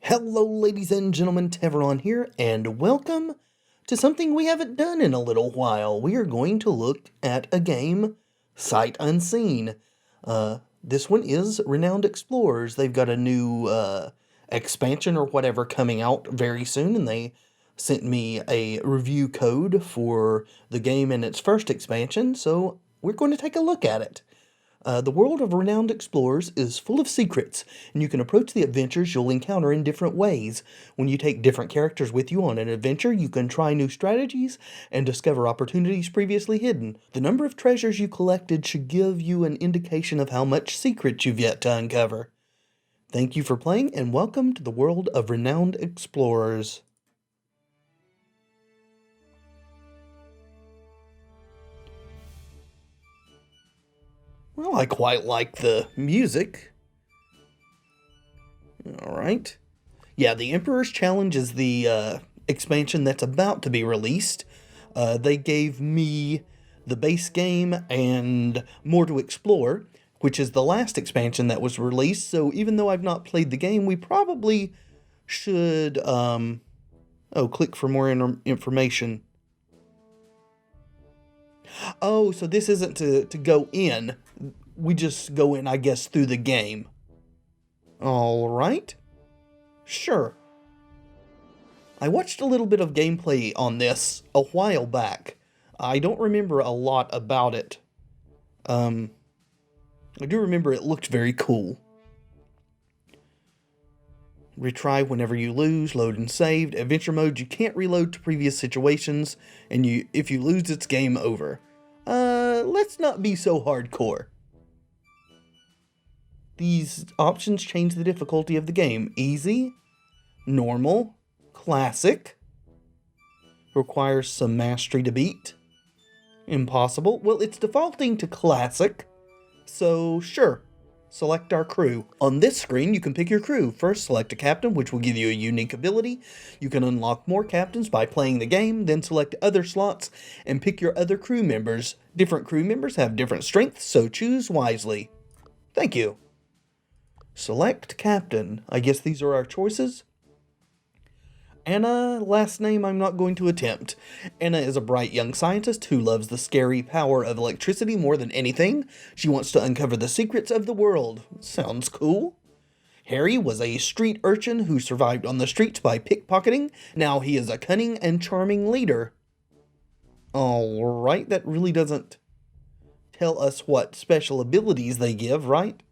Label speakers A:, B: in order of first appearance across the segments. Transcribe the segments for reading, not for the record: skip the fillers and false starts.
A: Hello ladies and gentlemen, Tevaron here, and welcome to something we haven't done in a little while. We are going to look at a game, Sight Unseen. This one is Renowned Explorers. They've got a new expansion or whatever coming out very soon, and they sent me a review code for the game in its first expansion, so we're going to take a look at it. The world of Renowned Explorers is full of secrets, and you can approach the adventures you'll encounter in different ways. When you take different characters with you on an adventure, you can try new strategies and discover opportunities previously hidden. The number of treasures you collected should give you an indication of how much secrets you've yet to uncover. Thank you for playing, and welcome to the world of Renowned Explorers. Well, I quite like the music. Alright. Yeah, the Emperor's Challenge is the expansion that's about to be released. They gave me the base game and More to Explore, which is the last expansion that was released, so even though I've not played the game, we probably should, click for more information. Oh, so this isn't to go in. We just go in, I guess, through the game. Alright. Sure. I watched a little bit of gameplay on this a while back. I don't remember a lot about it. I do remember it looked very cool. Retry whenever you lose, load and saved. Adventure mode, you can't reload to previous situations, and if you lose, it's game over. Let's not be so hardcore. These options change the difficulty of the game. Easy, normal, classic. Requires some mastery to beat. Impossible. Well, it's defaulting to classic, so sure. Select our crew. On this screen, you can pick your crew. First, select a captain, which will give you a unique ability. You can unlock more captains by playing the game, then select other slots and pick your other crew members. Different crew members have different strengths, so choose wisely. Thank you. Select captain. I guess these are our choices. Anna, last name I'm not going to attempt. Anna is a bright young scientist who loves the scary power of electricity more than anything. She wants to uncover the secrets of the world. Sounds cool. Harry was a street urchin who survived on the streets by pickpocketing. Now he is a cunning and charming leader. Alright, that really doesn't tell us what special abilities they give, right?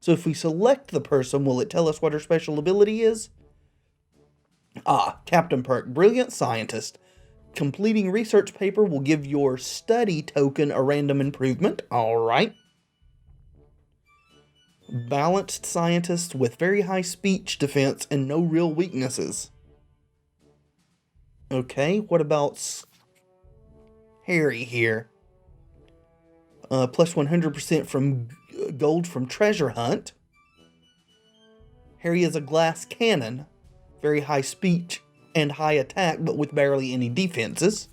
A: So if we select the person, will it tell us what her special ability is? Captain Perk, brilliant scientist. Completing research paper will give your study token a random improvement. Alright. Balanced scientist with very high speech defense and no real weaknesses. Okay, what about Harry here? Plus 100% from gold from treasure hunt. Harry is a glass cannon. Very high speech and high attack, but with barely any defenses.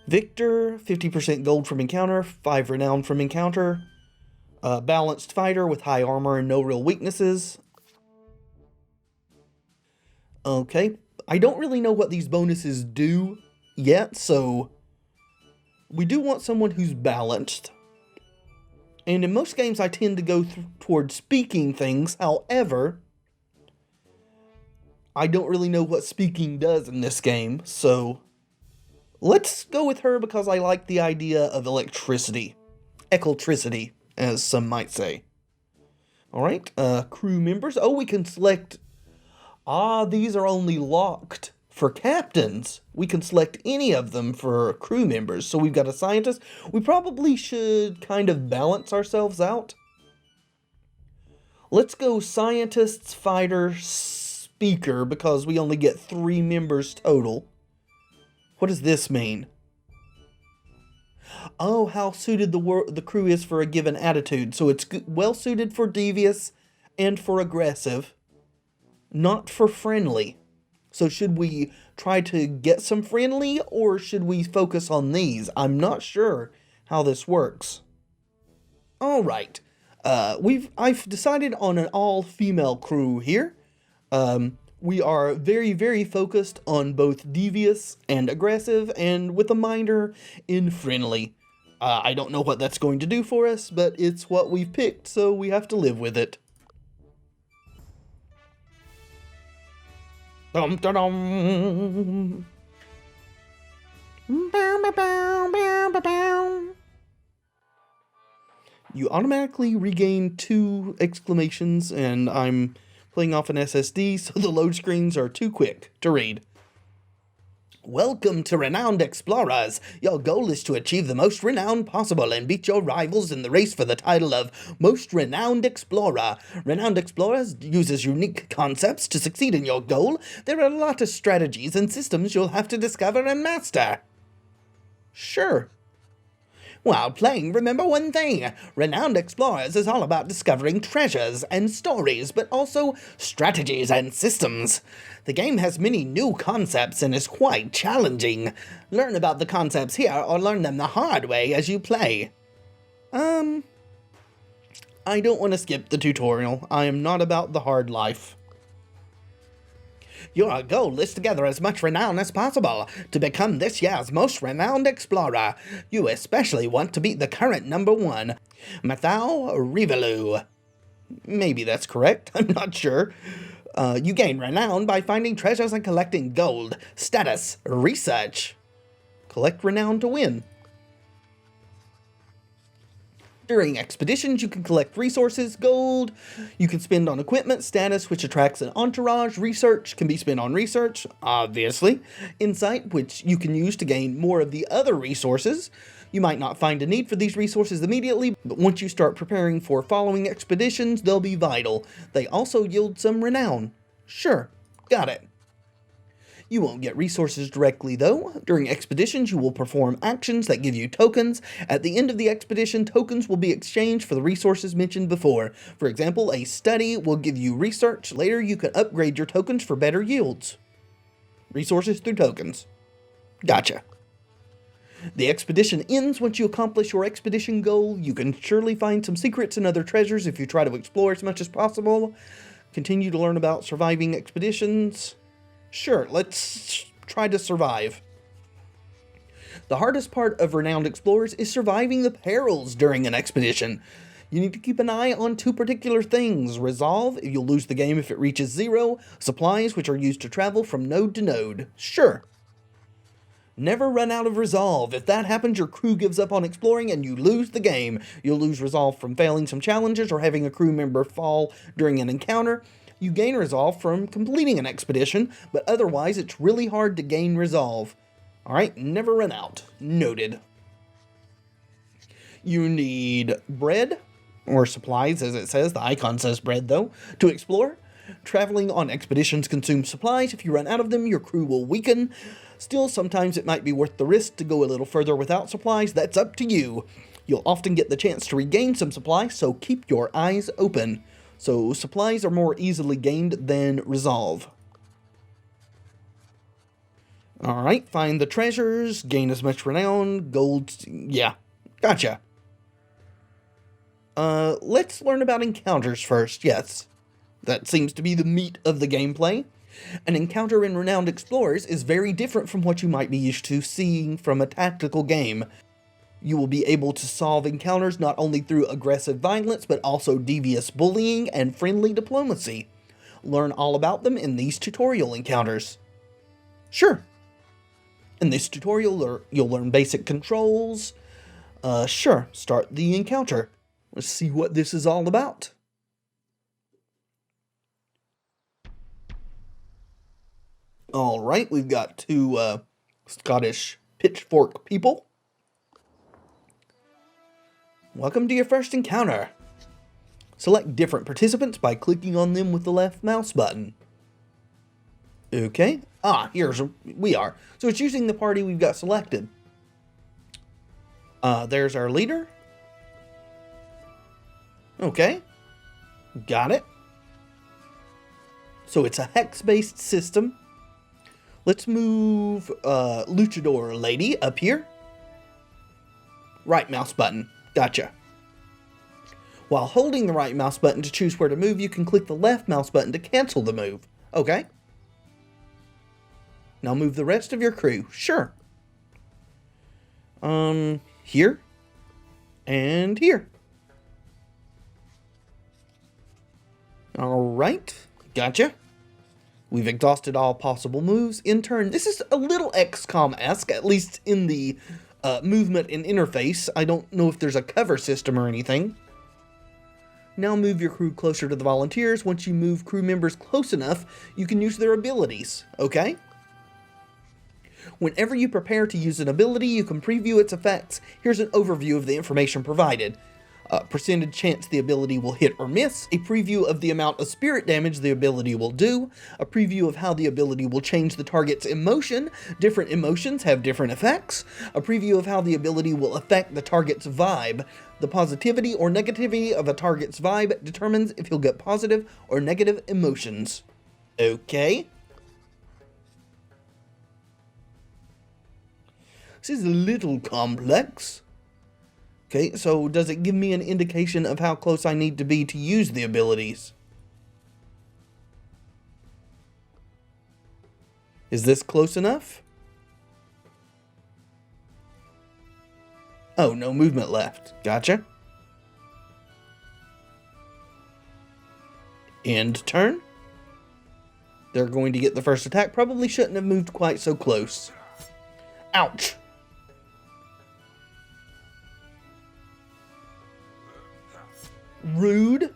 A: Victor, 50% gold from encounter, 5 renown from encounter. Balanced fighter with high armor and no real weaknesses. Okay, I don't really know what these bonuses do yet, so we do want someone who's balanced. And in most games I tend to go towards speaking things, however, I don't really know what speaking does in this game, so let's go with her because I like the idea of electricity. Eclectricity, as some might say. Alright, crew members. Oh, we can select... these are only locked for captains. We can select any of them for crew members. So we've got a scientist. We probably should kind of balance ourselves out. Let's go scientists, fighters, speaker, because we only get 3 members total. What does this mean? Oh, how suited the crew is for a given attitude. So it's well suited for devious and for aggressive, not for friendly. So should we try to get some friendly, or should we focus on these? I'm not sure how this works. Alright. I've decided on an all-female crew here. We are very, very focused on both devious and aggressive, and with a minor in friendly. I don't know what that's going to do for us, but it's what we've picked, so we have to live with it. Dum da dum. You automatically regain 2 exclamations, and I'm playing off an SSD, so the load screens are too quick to read. Welcome to Renowned Explorers. Your goal is to achieve the most renown possible and beat your rivals in the race for the title of Most Renowned Explorer. Renowned Explorers uses unique concepts to succeed in your goal. There are a lot of strategies and systems you'll have to discover and master. Sure. While playing, remember one thing. Renowned Explorers is all about discovering treasures and stories, but also strategies and systems. The game has many new concepts and is quite challenging. Learn about the concepts here or learn them the hard way as you play. I don't want to skip the tutorial. I am not about the hard life. Your goal is to gather as much renown as possible to become this year's most renowned explorer. You especially want to beat the current #1, Amitai Angor. Maybe that's correct, I'm not sure. You gain renown by finding treasures and collecting gold. Status, research. Collect renown to win. During expeditions, you can collect resources, gold, you can spend on equipment, status, which attracts an entourage, research can be spent on research, obviously, insight, which you can use to gain more of the other resources. You might not find a need for these resources immediately, but once you start preparing for following expeditions, they'll be vital. They also yield some renown. Sure, got it. You won't get resources directly though. During expeditions, you will perform actions that give you tokens. At the end of the expedition, tokens will be exchanged for the resources mentioned before. For example, a study will give you research. Later, you can upgrade your tokens for better yields. Resources through tokens. Gotcha. The expedition ends once you accomplish your expedition goal. You can surely find some secrets and other treasures if you try to explore as much as possible. Continue to learn about surviving expeditions. Sure, let's try to survive. The hardest part of Renowned Explorers is surviving the perils during an expedition. You need to keep an eye on 2 particular things. Resolve, you'll lose the game if it reaches 0. Supplies, which are used to travel from node to node. Sure. Never run out of resolve. If that happens, your crew gives up on exploring and you lose the game. You'll lose resolve from failing some challenges or having a crew member fall during an encounter. You gain resolve from completing an expedition, but otherwise it's really hard to gain resolve. Alright, never run out. Noted. You need bread, or supplies as it says, the icon says bread though, to explore. Traveling on expeditions consumes supplies. If you run out of them, your crew will weaken. Still, sometimes it might be worth the risk to go a little further without supplies. That's up to you. You'll often get the chance to regain some supplies, so keep your eyes open. So, supplies are more easily gained than resolve. Alright, find the treasures, gain as much renown, gold, yeah, gotcha. Let's learn about encounters first, yes. That seems to be the meat of the gameplay. An encounter in Renowned Explorers is very different from what you might be used to seeing from a tactical game. You will be able to solve encounters not only through aggressive violence, but also devious bullying and friendly diplomacy. Learn all about them in these tutorial encounters. Sure. In this tutorial, you'll learn basic controls. Sure, start the encounter. Let's see what this is all about. Alright, we've got 2 Scottish pitchfork people. Welcome to your first encounter. Select different participants by clicking on them with the left mouse button. Okay. We are. So it's using the party we've got selected. There's our leader. Okay. Got it. So it's a hex-based system. Let's move Luchador Lady up here. Right mouse button. Gotcha. While holding the right mouse button to choose where to move, you can click the left mouse button to cancel the move. Okay. Now move the rest of your crew. Sure. Here. And here. Alright. Gotcha. We've exhausted all possible moves. In turn, this is a little XCOM-esque, at least in the movement and interface. I don't know if there's a cover system or anything. Now move your crew closer to the volunteers. Once you move crew members close enough, you can use their abilities, okay? Whenever you prepare to use an ability, you can preview its effects. Here's an overview of the information provided. Percentage chance the ability will hit or miss, a preview of the amount of spirit damage the ability will do, a preview of how the ability will change the target's emotion, different emotions have different effects, a preview of how the ability will affect the target's vibe. The positivity or negativity of a target's vibe determines if he'll get positive or negative emotions. Okay. This is a little complex. Okay, so does it give me an indication of how close I need to be to use the abilities? Is this close enough? Oh, no movement left. Gotcha. End turn. They're going to get the first attack. Probably shouldn't have moved quite so close. Ouch. Rude.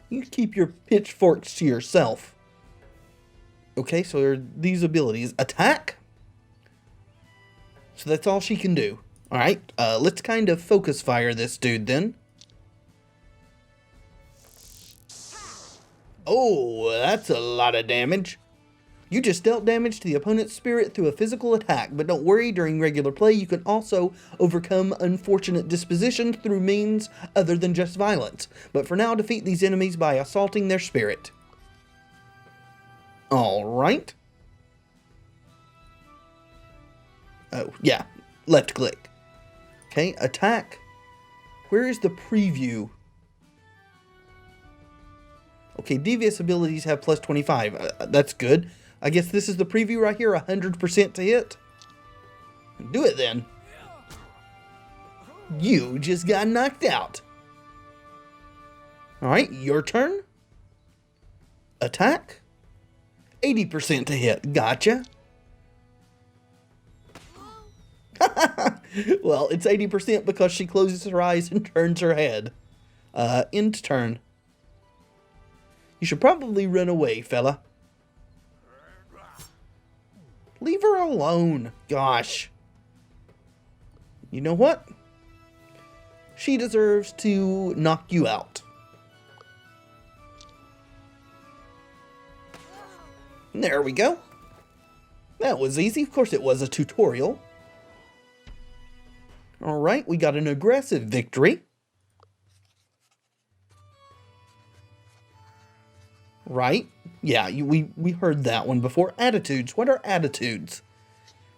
A: You keep your pitchforks to yourself. Okay, so there are these abilities. Attack. So that's all she can do. Alright, let's kind of focus fire this dude then. Oh, that's a lot of damage. You just dealt damage to the opponent's spirit through a physical attack, but don't worry, during regular play you can also overcome unfortunate disposition through means other than just violence. But for now, defeat these enemies by assaulting their spirit. Alright. Oh, yeah. Left click. Okay, attack. Where is the preview? Okay, devious abilities have plus 25. That's good. I guess this is the preview right here, 100% to hit. Do it then. You just got knocked out. Alright, your turn. Attack. 80% to hit. Gotcha. Well, it's 80% because she closes her eyes and turns her head. End turn. You should probably run away, fella. Leave her alone. Gosh. You know what? She deserves to knock you out. There we go. That was easy. Of course it was a tutorial. Alright, we got an aggressive victory. Right? Yeah, we heard that one before. Attitudes. What are attitudes?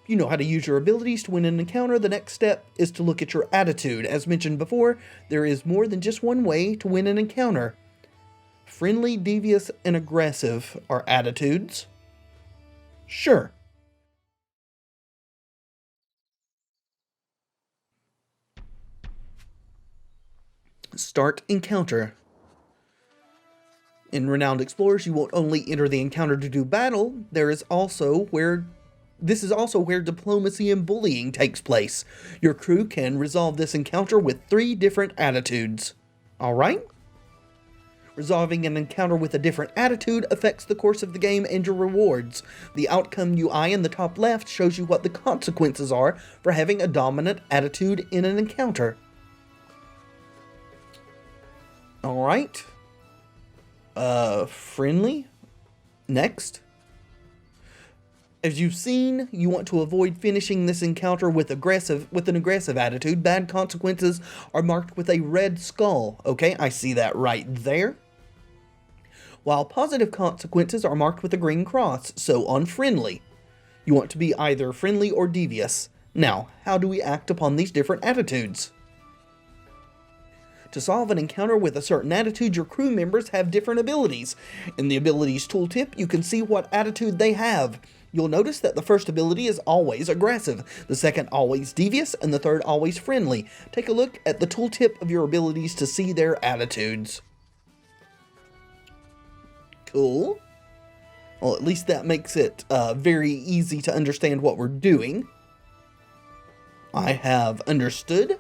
A: If you know how to use your abilities to win an encounter, the next step is to look at your attitude. As mentioned before, there is more than just one way to win an encounter. Friendly, devious, and aggressive are attitudes. Sure. Start encounter. In Renowned Explorers, you won't only enter the encounter to do battle, this is also where diplomacy and bullying takes place. Your crew can resolve this encounter with 3 different attitudes. Alright? Resolving an encounter with a different attitude affects the course of the game and your rewards. The outcome UI in the top left shows you what the consequences are for having a dominant attitude in an encounter. Alright. Friendly. Next. As you've seen, you want to avoid finishing this encounter with an aggressive attitude. Bad consequences are marked with a red skull. Okay, I see that right there. While positive consequences are marked with a green cross, so on friendly. You want to be either friendly or devious. Now, how do we act upon these different attitudes? To solve an encounter with a certain attitude, your crew members have different abilities. In the abilities tooltip, you can see what attitude they have. You'll notice that the first ability is always aggressive, the second always devious, and the third always friendly. Take a look at the tooltip of your abilities to see their attitudes. Cool. Well, at least that makes it very easy to understand what we're doing. I have understood.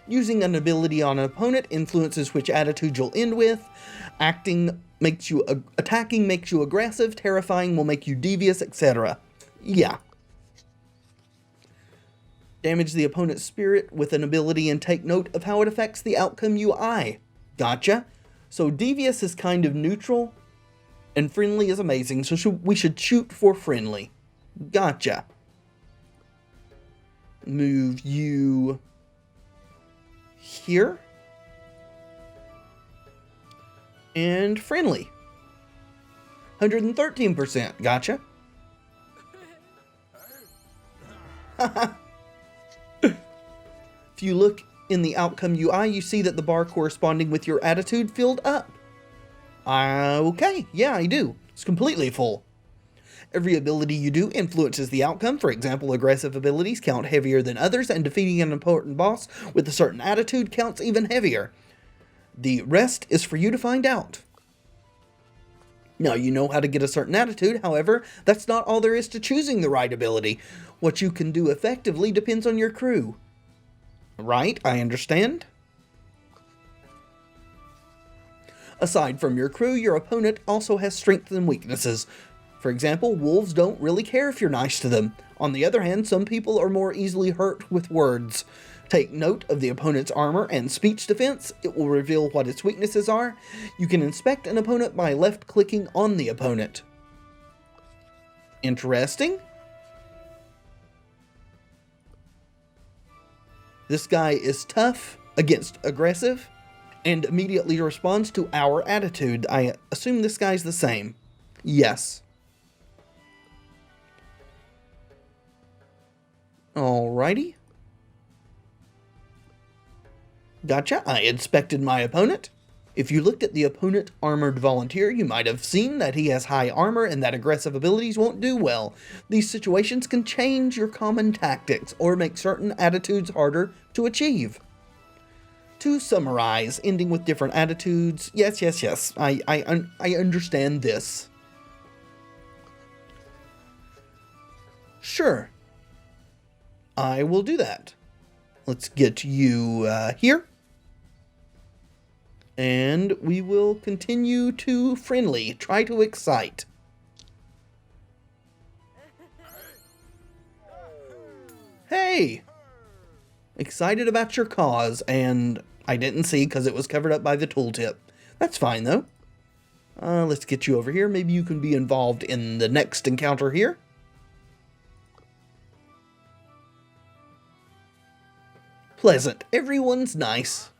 A: Using an ability on an opponent influences which attitude you'll end with. Attacking makes you aggressive, terrifying will make you devious, etc. Yeah. Damage the opponent's spirit with an ability and take note of how it affects the outcome UI. Gotcha. So devious is kind of neutral, and friendly is amazing, so we should shoot for friendly. Gotcha. Move you here. And friendly. 113%. Gotcha. If you look in the outcome UI, you see that the bar corresponding with your attitude filled up. Okay, yeah, I do. It's completely full. Every ability you do influences the outcome. For example, aggressive abilities count heavier than others, and defeating an important boss with a certain attitude counts even heavier. The rest is for you to find out. Now, you know how to get a certain attitude, however, that's not all there is to choosing the right ability. What you can do effectively depends on your crew. Right, I understand. Aside from your crew, your opponent also has strengths and weaknesses. For example, wolves don't really care if you're nice to them. On the other hand, some people are more easily hurt with words. Take note of the opponent's armor and speech defense. It will reveal what its weaknesses are. You can inspect an opponent by left-clicking on the opponent. Interesting. This guy is tough against aggressive and immediately responds to our attitude. I assume this guy's the same. Yes. Alrighty. Gotcha. I inspected my opponent. If you looked at the opponent armored volunteer, you might have seen that he has high armor and that aggressive abilities won't do well. These situations can change your common tactics or make certain attitudes harder to achieve. To summarize, ending with different attitudes, yes, I understand this. Sure. I will do that. Let's get you here. And we will continue to friendly. Try to excite. Hey! Excited about your cause, and I didn't see because it was covered up by the tooltip. That's fine, though. Let's get you over here. Maybe you can be involved in the next encounter here. Pleasant. Everyone's nice.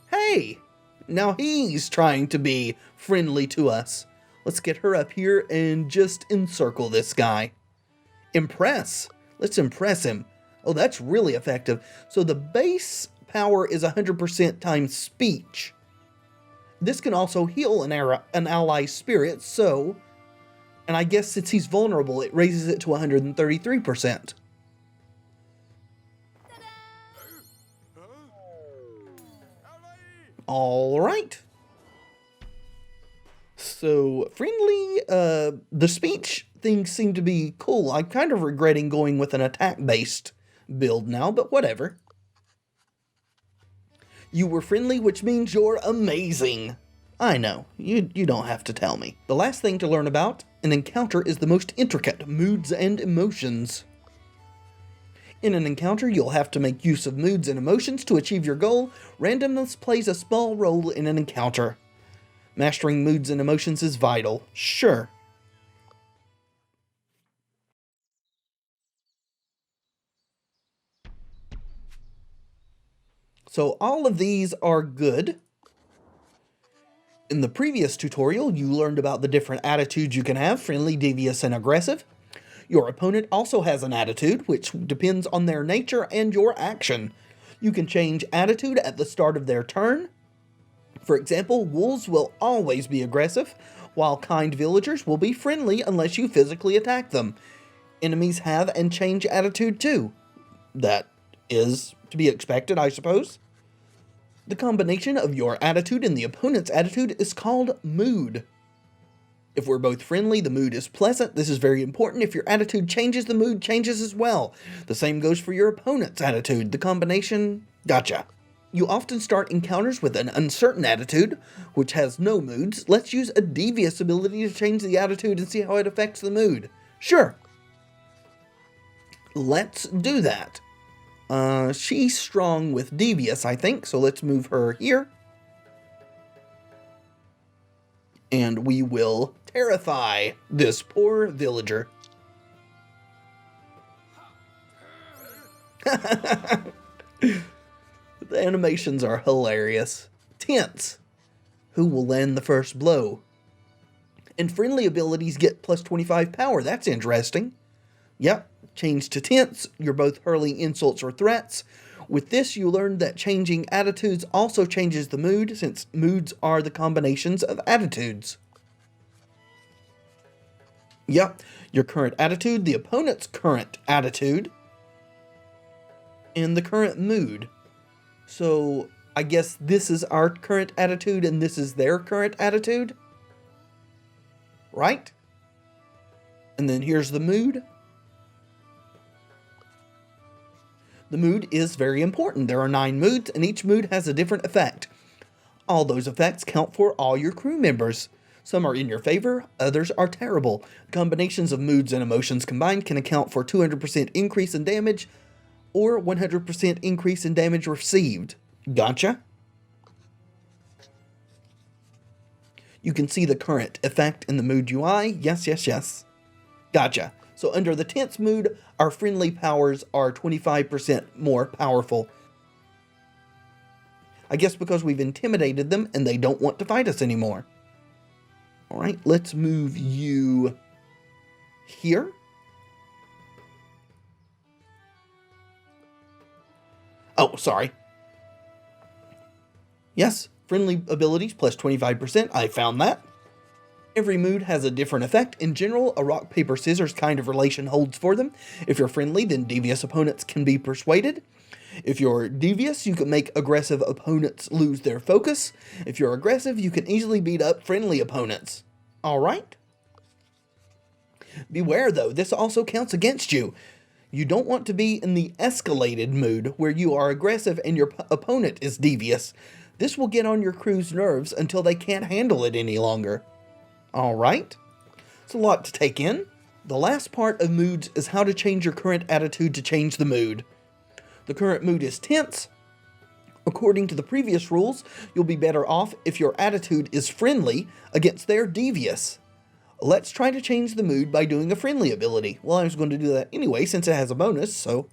A: Hey! Now he's trying to be friendly to us. Let's get her up here and just encircle this guy. Impress. Let's impress him. Oh, that's really effective. So the base power is 100% times speech. This can also heal an ally's spirit, so... And I guess since he's vulnerable, it raises it to 133%. Alright. So, friendly, the speech things seem to be cool. I'm kind of regretting going with an attack-based build now, but whatever. You were friendly, which means you're amazing. I know, you don't have to tell me. The last thing to learn about an encounter is the most intricate, moods and emotions. In an encounter, you'll have to make use of moods and emotions to achieve your goal. Randomness plays a small role in an encounter. Mastering moods and emotions is vital. Sure. So all of these are good. In the previous tutorial, you learned about the different attitudes you can have, friendly, devious, and aggressive. Your opponent also has an attitude, which depends on their nature and your action. You can change attitude at the start of their turn. For example, wolves will always be aggressive, while kind villagers will be friendly unless you physically attack them. Enemies have and change attitude too. That is to be expected, I suppose. The combination of your attitude and the opponent's attitude is called mood. If we're both friendly, the mood is pleasant. This is very important. If your attitude changes, the mood changes as well. The same goes for your opponent's attitude. The combination, gotcha. You often start encounters with an uncertain attitude, which has no moods. Let's use a devious ability to change the attitude and see how it affects the mood. Sure. Let's do that. She's strong with devious, I think, so let's move her here. And we will terrify this poor villager. The animations are hilarious. Tense. Who will land the first blow? And friendly abilities get plus 25 power. That's interesting. Yep. Change to tense, you're both hurling insults or threats. With this, you learn that changing attitudes also changes the mood, since moods are the combinations of attitudes. Yep, your current attitude, the opponent's current attitude, and the current mood. So, I guess this is our current attitude and this is their current attitude? Right? And then here's the mood. The mood is very important. There are 9 moods, and each mood has a different effect. All those effects count for all your crew members. Some are in your favor, others are terrible. Combinations of moods and emotions combined can account for 200% increase in damage, or 100% increase in damage received. Gotcha? You can see the current effect in the mood UI. Yes, yes, yes. Gotcha. So under the tense mood, our friendly powers are 25% more powerful. I guess because we've intimidated them and they don't want to fight us anymore. Alright, let's move you here. Oh, sorry. Yes, friendly abilities plus 25%. I found that. Every mood has a different effect. In general, a rock, paper, scissors kind of relation holds for them. If you're friendly, then devious opponents can be persuaded. If you're devious, you can make aggressive opponents lose their focus. If you're aggressive, you can easily beat up friendly opponents. Alright? Beware though, this also counts against you. You don't want to be in the escalated mood where you are aggressive and your opponent is devious. This will get on your crew's nerves until they can't handle it any longer. Alright, it's a lot to take in. The last part of moods is how to change your current attitude to change the mood. The current mood is tense. According to the previous rules, you'll be better off if your attitude is friendly against their devious. Let's try to change the mood by doing a friendly ability. Well, I was going to do that anyway since it has a bonus, so...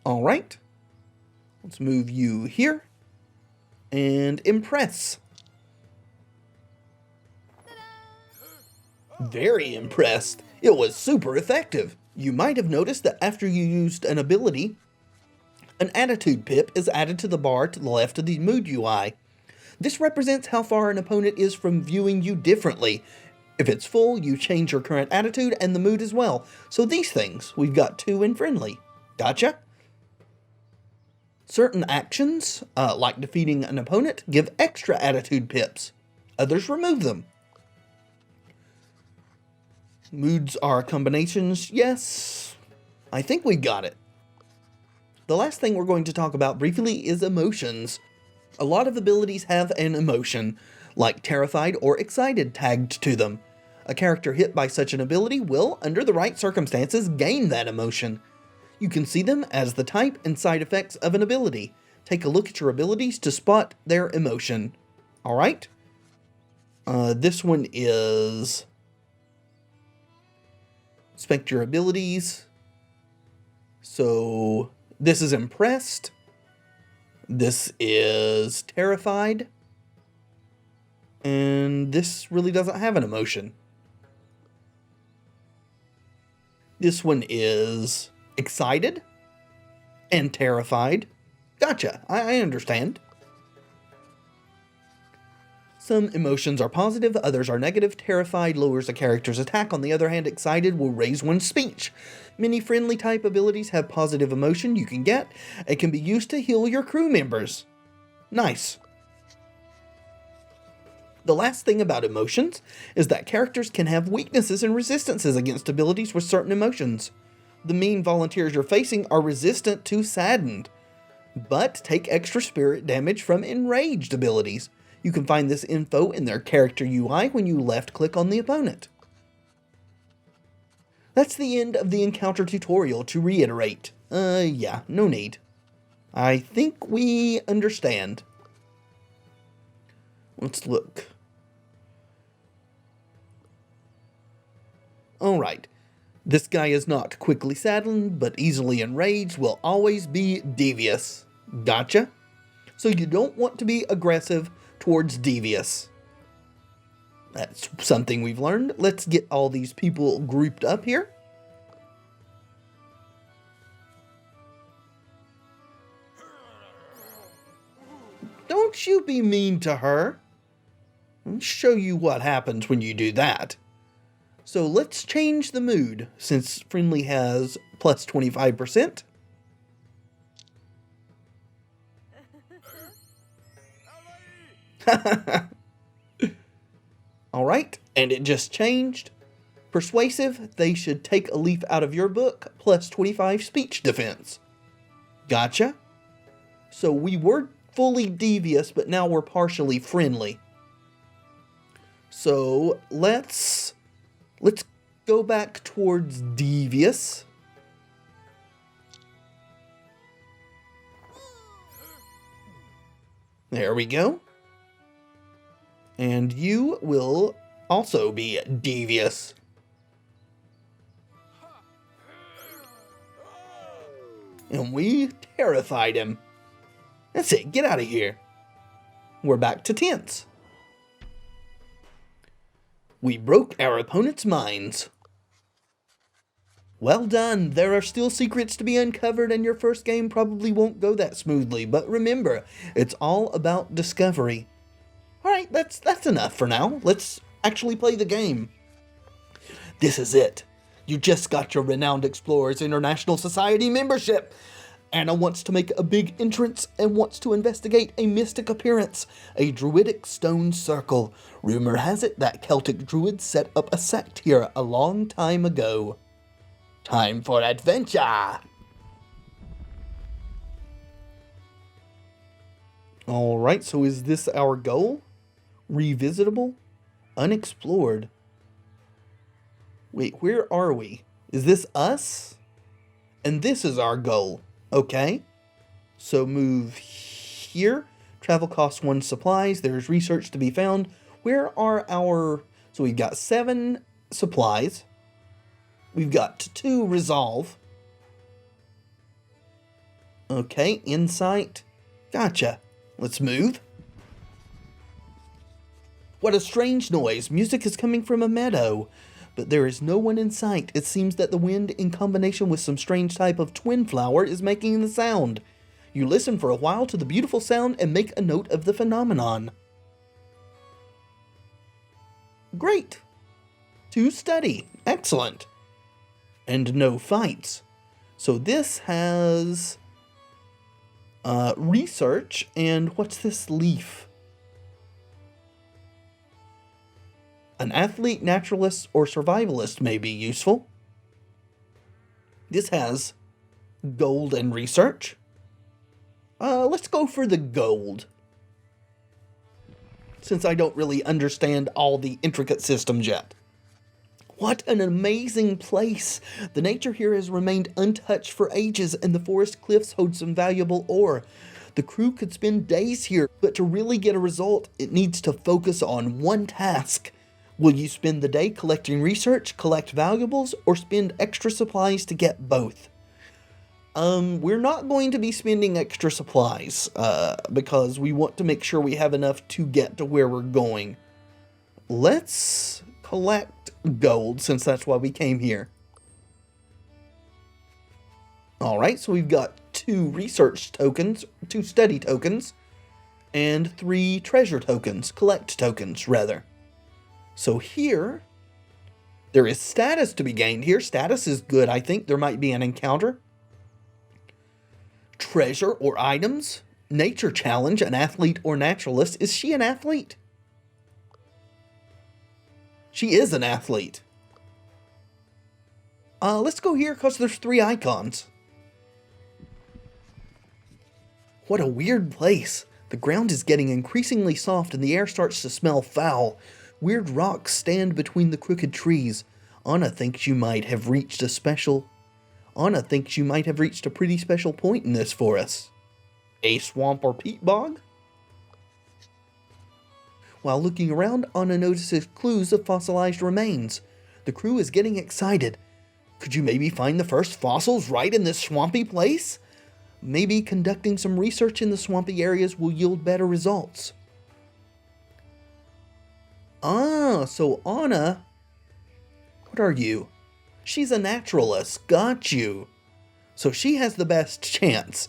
A: Alright, let's move you here. And impress. Very impressed. It was super effective. You might have noticed that after you used an ability, an attitude pip is added to the bar to the left of the mood UI. This represents how far an opponent is from viewing you differently. If it's full, you change your current attitude and the mood as well. So these things, we've got 2 in friendly. Gotcha? Certain actions, like defeating an opponent, give extra attitude pips. Others remove them. Moods are combinations, yes. I think we got it. The last thing we're going to talk about briefly is emotions. A lot of abilities have an emotion, like terrified or excited tagged to them. A character hit by such an ability will, under the right circumstances, gain that emotion. You can see them as the type and side effects of an ability. Take a look at your abilities to spot their emotion. Alright? This one is... Inspect your abilities. So, this is impressed. This is terrified. And this really doesn't have an emotion. This one is excited. And terrified. Gotcha, I understand. Some emotions are positive, others are negative. Terrified lowers a character's attack. On the other hand, excited will raise one's speech. Many friendly type abilities have positive emotion you can get. It can be used to heal your crew members. Nice. The last thing about emotions is that characters can have weaknesses and resistances against abilities with certain emotions. The mean volunteers you're facing are resistant to saddened, but take extra spirit damage from enraged abilities. You can find this info in their character UI when you left-click on the opponent. That's the end of the encounter tutorial. To reiterate, yeah, no need. I think we understand. Let's look. Alright. This guy is not quickly saddened, but easily enraged, will always be devious. Gotcha? So you don't want to be aggressive towards devious. That's something we've learned. Let's get all these people grouped up here. Don't you be mean to her. I'll show you what happens when you do that. So let's change the mood, since friendly has plus 25%. Alright, and it just changed. Persuasive, they should take a leaf out of your book, plus 25 speech defense. Gotcha. So we were fully devious, but now we're partially friendly. So let's go back towards devious. There we go. And you will also be devious. And we terrified him. That's it, get out of here. We're back to tense. We broke our opponent's minds. Well done, there are still secrets to be uncovered and your first game probably won't go that smoothly, but remember, it's all about discovery. Alright, that's enough for now. Let's actually play the game. This is it. You just got your Renowned Explorers International Society membership. Anna wants to make a big entrance and wants to investigate a mystic appearance, a druidic stone circle. Rumor has it that Celtic druids set up a sect here a long time ago. Time for adventure! Alright, so is this our goal? Revisitable? Unexplored? Wait, where are we? Is this us? And this is our goal. Okay. So move here. Travel costs 1 supplies. There's research to be found. Where are our... So we've got 7 supplies. We've got 2 resolve. Okay, insight. Gotcha. Let's move. What a strange noise. Music is coming from a meadow. But there is no one in sight. It seems that the wind, in combination with some strange type of twin flower, is making the sound. You listen for a while to the beautiful sound and make a note of the phenomenon. Great. To study. Excellent. And no fights. So this has research, and what's this leaf? An athlete, naturalist, or survivalist may be useful. This has gold and research. Let's go for the gold, since I don't really understand all the intricate systems yet. What an amazing place! The nature here has remained untouched for ages, and the forest cliffs hold some valuable ore. The crew could spend days here, but to really get a result, it needs to focus on one task. Will you spend the day collecting research, collect valuables, or spend extra supplies to get both? We're not going to be spending extra supplies, because we want to make sure we have enough to get to where we're going. Let's collect gold, since that's why we came here. Alright, so we've got 2 research tokens, 2 study tokens, and 3 treasure tokens, collect tokens, rather. So here, there is status to be gained here. Status is good, I think. There might be an encounter. Treasure or items. Nature challenge, an athlete or naturalist. Is she an athlete? She is an athlete. Let's go here because there's 3 icons. What a weird place. The ground is getting increasingly soft and the air starts to smell foul. Weird rocks stand between the crooked trees. Anna thinks you might have reached a pretty special point in this for us. A swamp or peat bog? While looking around, Anna notices clues of fossilized remains. The crew is getting excited. Could you maybe find the first fossils right in this swampy place? Maybe conducting some research in the swampy areas will yield better results. Ah, so Anna... What are you? She's a naturalist. Got you. So she has the best chance.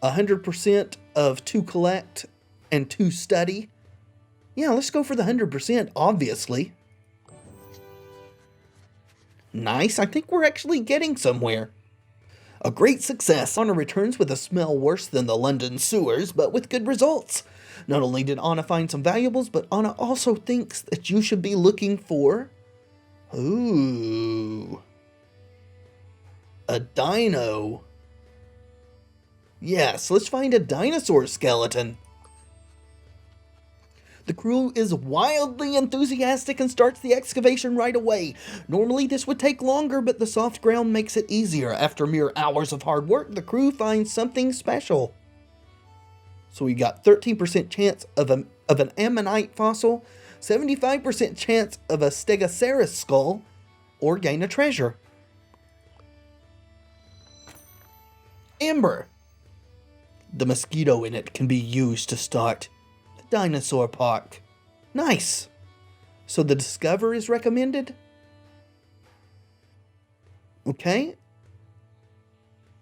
A: 100% of 2 collect and 2 study. Yeah, let's go for the 100%, obviously. Nice, I think we're actually getting somewhere. A great success. Anna returns with a smell worse than the London sewers, but with good results. Not only did Anna find some valuables, but Anna also thinks that you should be looking for... Ooh. A dino. Yes, let's find a dinosaur skeleton. The crew is wildly enthusiastic and starts the excavation right away. Normally this would take longer, but the soft ground makes it easier. After mere hours of hard work, the crew finds something special. So we got 13% chance of an ammonite fossil, 75% chance of a stegosaurus skull, or gain a treasure. Amber. The mosquito in it can be used to start a dinosaur park. Nice. So the discover is recommended? Okay.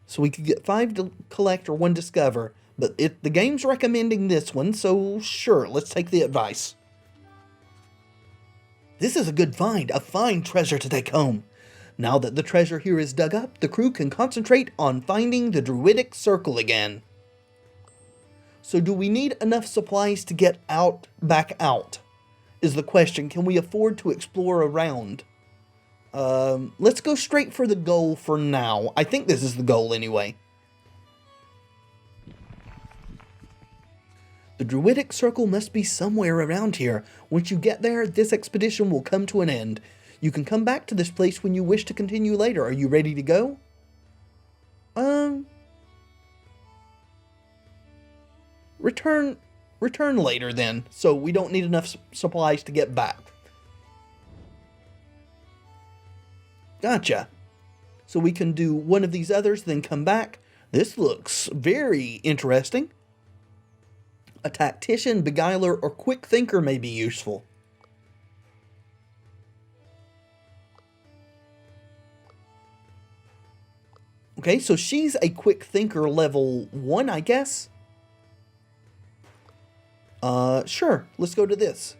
A: So we could get 5 to collect or 1 discover, but the game's recommending this one, so sure, let's take the advice. This is a good find, a fine treasure to take home. Now that the treasure here is dug up, the crew can concentrate on finding the druidic circle again. So do we need enough supplies to get back out? Is the question. Can we afford to explore around? Let's go straight for the goal for now. I think this is the goal anyway. The druidic circle must be somewhere around here. Once you get there, this expedition will come to an end. You can come back to this place when you wish to continue later. Are you ready to go? Return later then, so we don't need enough supplies to get back. Gotcha. So we can do one of these others, then come back. This looks very interesting. A tactician, beguiler, or quick thinker may be useful. Okay, so she's a quick thinker level 1, I guess. Sure, let's go to this.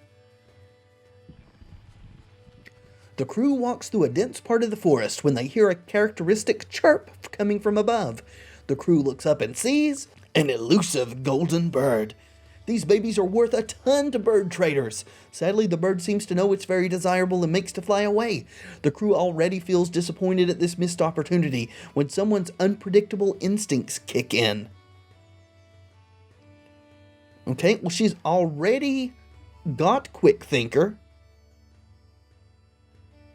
A: The crew walks through a dense part of the forest when they hear a characteristic chirp coming from above. The crew looks up and sees an elusive golden bird. These babies are worth a ton to bird traders. Sadly, the bird seems to know it's very desirable and makes to fly away. The crew already feels disappointed at this missed opportunity when someone's unpredictable instincts kick in. Okay, well, she's already got Quick Thinker,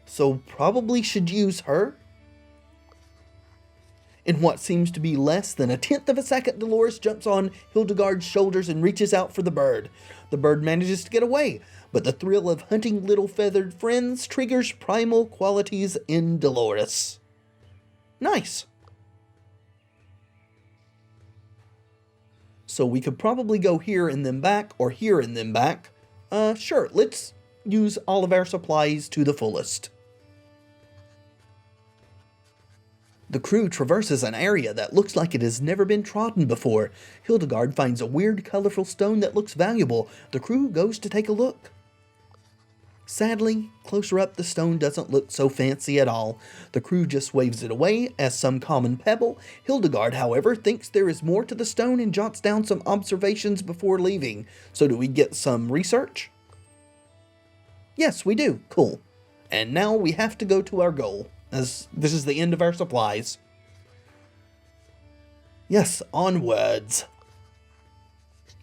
A: so probably should use her. In what seems to be less than a tenth of a second, Dolores jumps on Hildegard's shoulders and reaches out for the bird. The bird manages to get away, but the thrill of hunting little feathered friends triggers primal qualities in Dolores. Nice. So we could probably go here and then back, or here and then back. Sure, let's use all of our supplies to the fullest. The crew traverses an area that looks like it has never been trodden before. Hildegard finds a weird, colorful stone that looks valuable. The crew goes to take a look. Sadly, closer up, the stone doesn't look so fancy at all. The crew just waves it away as some common pebble. Hildegard, however, thinks there is more to the stone and jots down some observations before leaving. So do we get some research? Yes, we do. Cool. And now we have to go to our goal, as this is the end of our supplies. Yes, onwards.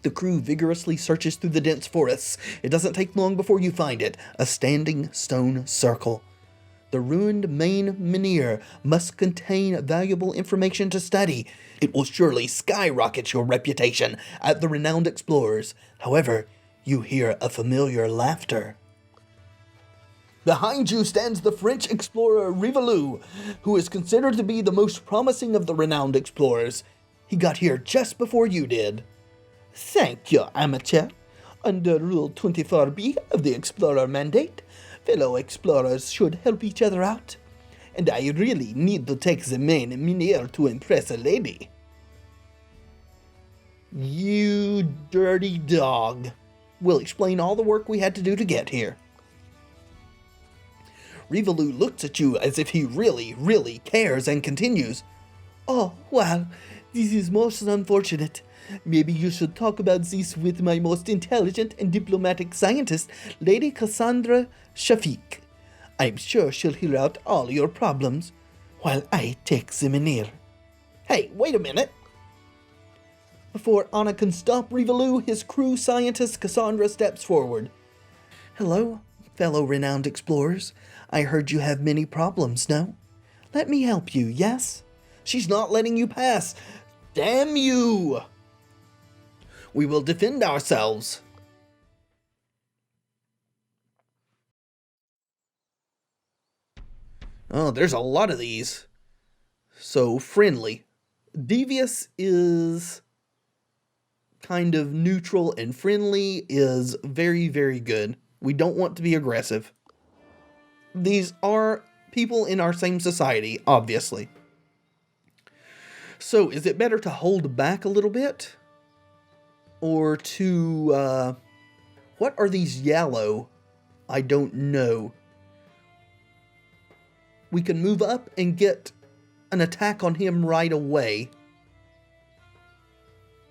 A: The crew vigorously searches through the dense forests. It doesn't take long before you find it, a standing stone circle. The ruined main menhir must contain valuable information to study. It will surely skyrocket your reputation at the renowned explorers. However, you hear a familiar laughter. Behind you stands the French explorer Rivalou, who is considered to be the most promising of the renowned explorers. He got here just before you did. Thank you, Amitai. Under Rule 24B of the Explorer Mandate, fellow explorers should help each other out. And I really need to take the main menhir to impress a lady. You dirty dog. We'll explain all the work we had to do to get here. Rivalou looks at you as if he really, really cares and continues. Oh, well, this is most unfortunate. Maybe you should talk about this with my most intelligent and diplomatic scientist, Lady Cassandra Shafiq. I'm sure she'll hear out all your problems, while I take the menhir. Hey, wait a minute! Before Anna can stop Rivalou, his crew scientist Cassandra steps forward. Hello, fellow renowned explorers. I heard you have many problems, no? Let me help you, yes? She's not letting you pass. Damn you! We will defend ourselves. Oh, there's a lot of these. So, friendly. Devious is kind of neutral, and friendly is very, very good. We don't want to be aggressive. These are people in our same society, obviously. So, is it better to hold back a little bit? Or to, what are these yellow? I don't know. We can move up and get an attack on him right away.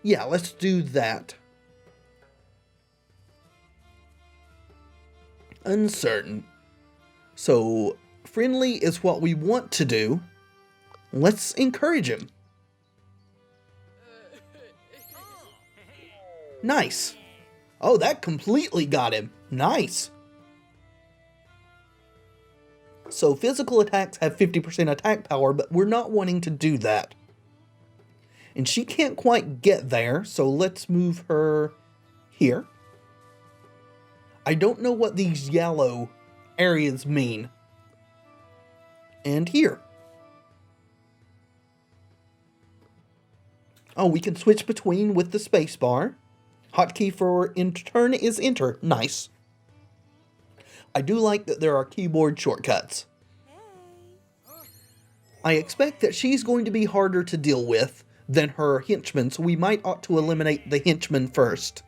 A: Yeah, let's do that. Uncertain. So, friendly is what we want to do. Let's encourage him. Nice. Oh, that completely got him. Nice. So physical attacks have 50% attack power, but we're not wanting to do that. And she can't quite get there, so let's move her here. I don't know what these yellow areas mean. And here. Oh, we can switch between with the spacebar. Hotkey for turn is enter. Nice. I do like that there are keyboard shortcuts. I expect that she's going to be harder to deal with than her henchmen, so we might ought to eliminate the henchman first.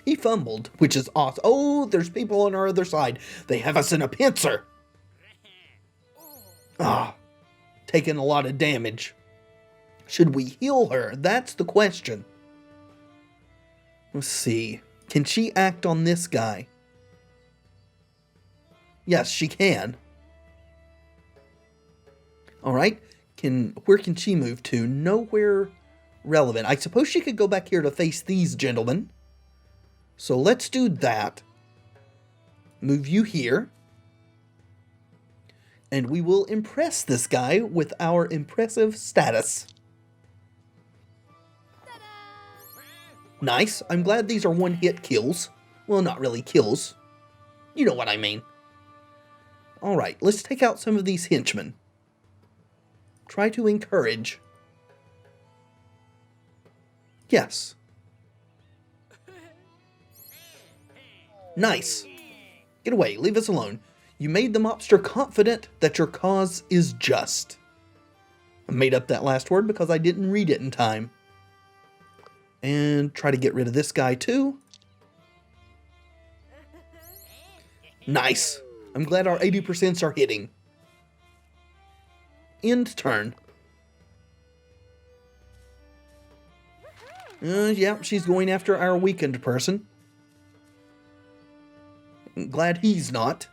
A: He fumbled, which is awesome. Oh, there's people on our other side. They have us in a pincer. Ah, taking a lot of damage. Should we heal her? That's the question. Let's see. Can she act on this guy? Yes, she can. Alright. Where can she move to? Nowhere relevant. I suppose she could go back here to face these gentlemen. So let's do that. Move you here. And we will impress this guy with our impressive status. Nice. I'm glad these are one-hit kills. Well, not really kills. You know what I mean. Alright, let's take out some of these henchmen. Try to encourage. Yes. Nice. Get away. Leave us alone. You made the mobster confident that your cause is just. I made up that last word because I didn't read it in time. And try to get rid of this guy too. Nice. I'm glad our 80% are hitting. End turn. Yeah, she's going after our weakened person. I'm glad he's not.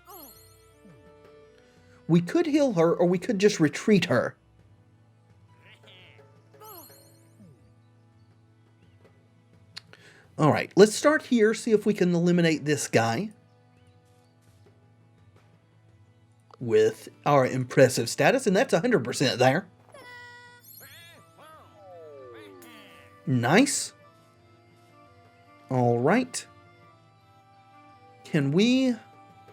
A: We could heal her, or we could just retreat her. Alright, let's start here, see if we can eliminate this guy. With our impressive status, and that's 100% there. Nice. Alright. Can we...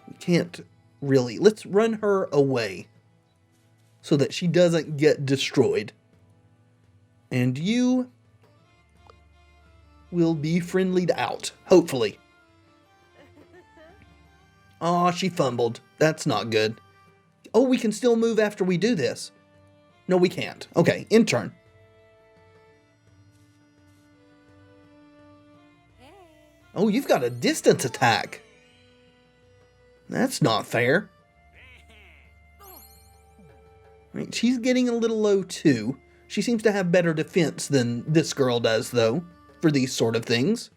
A: We can't really. Let's run her away. So that she doesn't get destroyed. And you... will be friendlied out. Hopefully. Aw, she fumbled. That's not good. Oh, we can still move after we do this. No, we can't. Okay, end turn. Oh, you've got a distance attack. That's not fair. Right, she's getting a little low too. She seems to have better defense than this girl does, though, for these sort of things.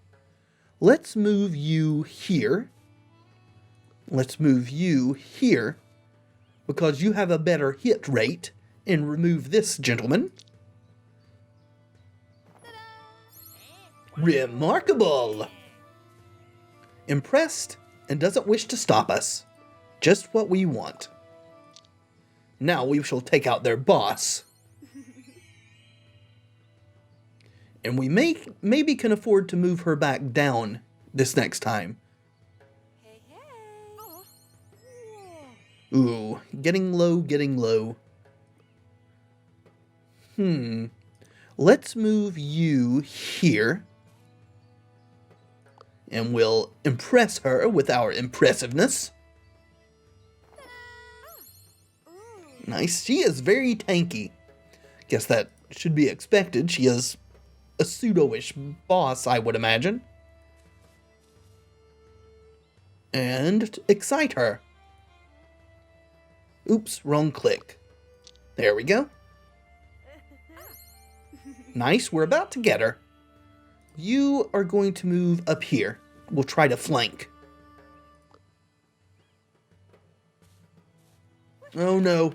A: Let's move you here. Let's move you here, because you have a better hit rate, and remove this gentleman. Remarkable! Impressed, and doesn't wish to stop us. Just what we want. Now we shall take out their boss. And we maybe can afford to move her back down this next time. Ooh, getting low, getting low. Let's move you here. And we'll impress her with our impressiveness. Nice. She is very tanky. Guess that should be expected. She is a pseudo-ish boss, I would imagine. And excite her. Oops, wrong click. There we go. Nice, we're about to get her. You are going to move up here. We'll try to flank. Oh no.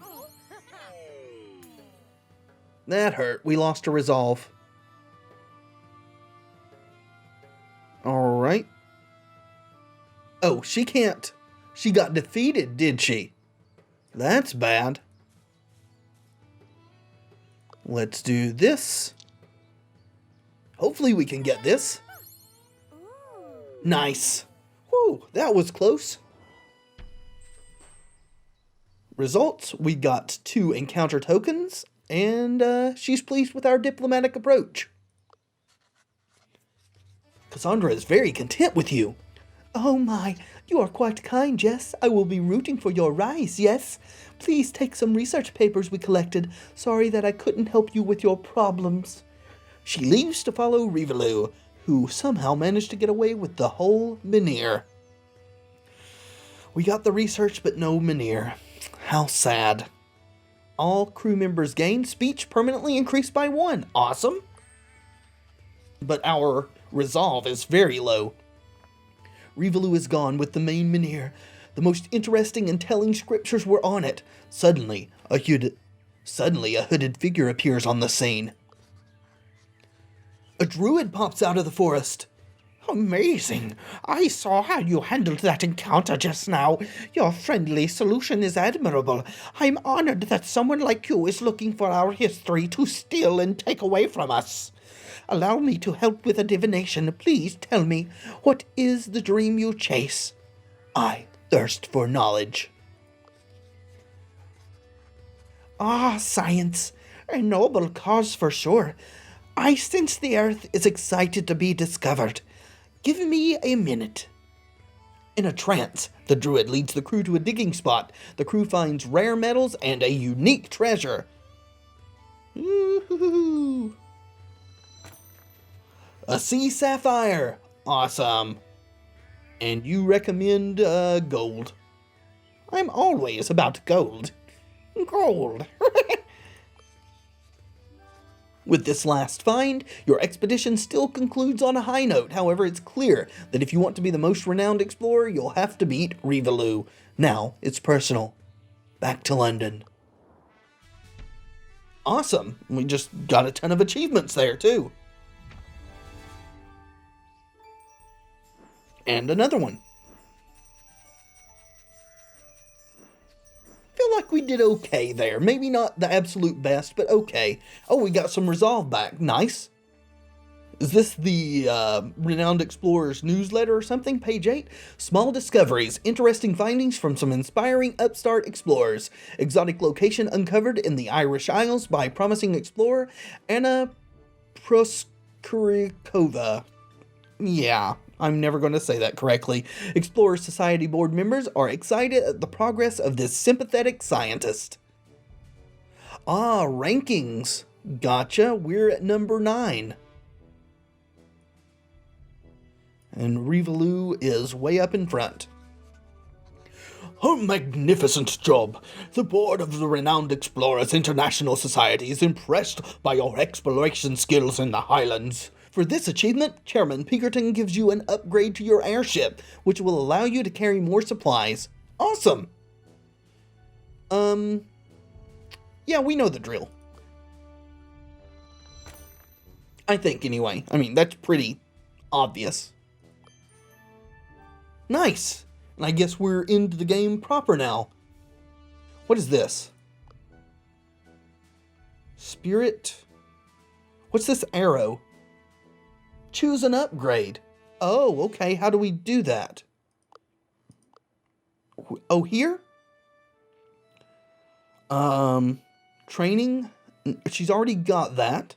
A: That hurt. We lost a resolve. Alright. Oh, she can't. She got defeated, did she? That's bad. Let's do this. Hopefully we can get this. Nice. Whew, that was close. Results, we got 2 encounter tokens, and she's pleased with our diplomatic approach. Cassandra is very content with you. Oh my, you are quite kind, Jess. I will be rooting for your rise, yes. Please take some research papers we collected. Sorry that I couldn't help you with your problems. She leaves to follow Rivalu, who somehow managed to get away with the whole menhir. We got the research, but no menhir. How sad. All crew members gain speech permanently increased by 1. Awesome. But our resolve is very low. Rivalu is gone with the main menhir. The most interesting and telling scriptures were on it. Suddenly, a hooded figure appears on the scene. A druid pops out of the forest. Amazing! I saw how you handled that encounter just now. Your friendly solution is admirable. I'm honored that someone like you is looking for our history to steal and take away from us. Allow me to help with a divination. Please tell me, what is the dream you chase? I thirst for knowledge. Ah, science. A noble cause for sure. I sense the Earth is excited to be discovered. Give me a minute. In a trance, the druid leads the crew to a digging spot. The crew finds rare metals and a unique treasure. Ooh. A sea sapphire. Awesome. And you recommend gold. I'm always about gold. Gold. With this last find, your expedition still concludes on a high note. However, it's clear that if you want to be the most renowned explorer, you'll have to beat Revaloo. Now, it's personal. Back to London. Awesome. We just got a ton of achievements there, too. And another one. Feel like we did okay there. Maybe not the absolute best, but okay. Oh, we got some resolve back. Nice. Is this the Renowned Explorers newsletter or something? Page 8. Small discoveries. Interesting findings from some inspiring upstart explorers. Exotic location uncovered in the Irish Isles by promising explorer Anna Proskurikova. Yeah, I'm never going to say that correctly. Explorer Society board members are excited at the progress of this sympathetic scientist. Ah, rankings. Gotcha. We're at number 9. And Revaloo is way up in front. A magnificent job! The board of the Renowned Explorers International Society is impressed by your exploration skills in the Highlands. For this achievement, Chairman Pinkerton gives you an upgrade to your airship, which will allow you to carry more supplies. Awesome! Yeah, we know the drill. I think, anyway. I mean, that's pretty obvious. Nice! And I guess we're into the game proper now. What is this? Spirit? What's this arrow? Choose an upgrade. Oh, okay. How do we do that? Oh, here? Training. She's already got that.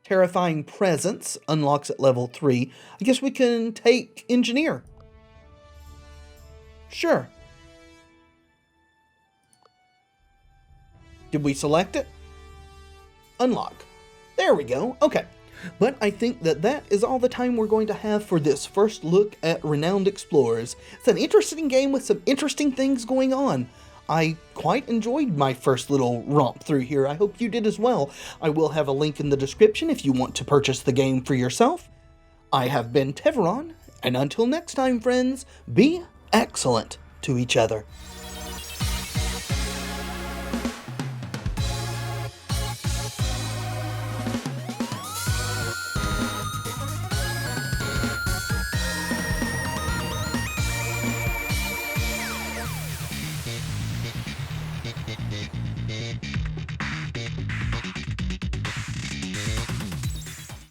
A: Terrifying Presence unlocks at level 3. I guess we can take Engineer. Sure. Did we select it? Unlock. There we go. Okay. But I think that is all the time we're going to have for this first look at Renowned Explorers. It's an interesting game with some interesting things going on. I quite enjoyed my first little romp through here. I hope you did as well. I will have a link in the description if you want to purchase the game for yourself. I have been Tevaron, and until next time, friends, be excellent to each other.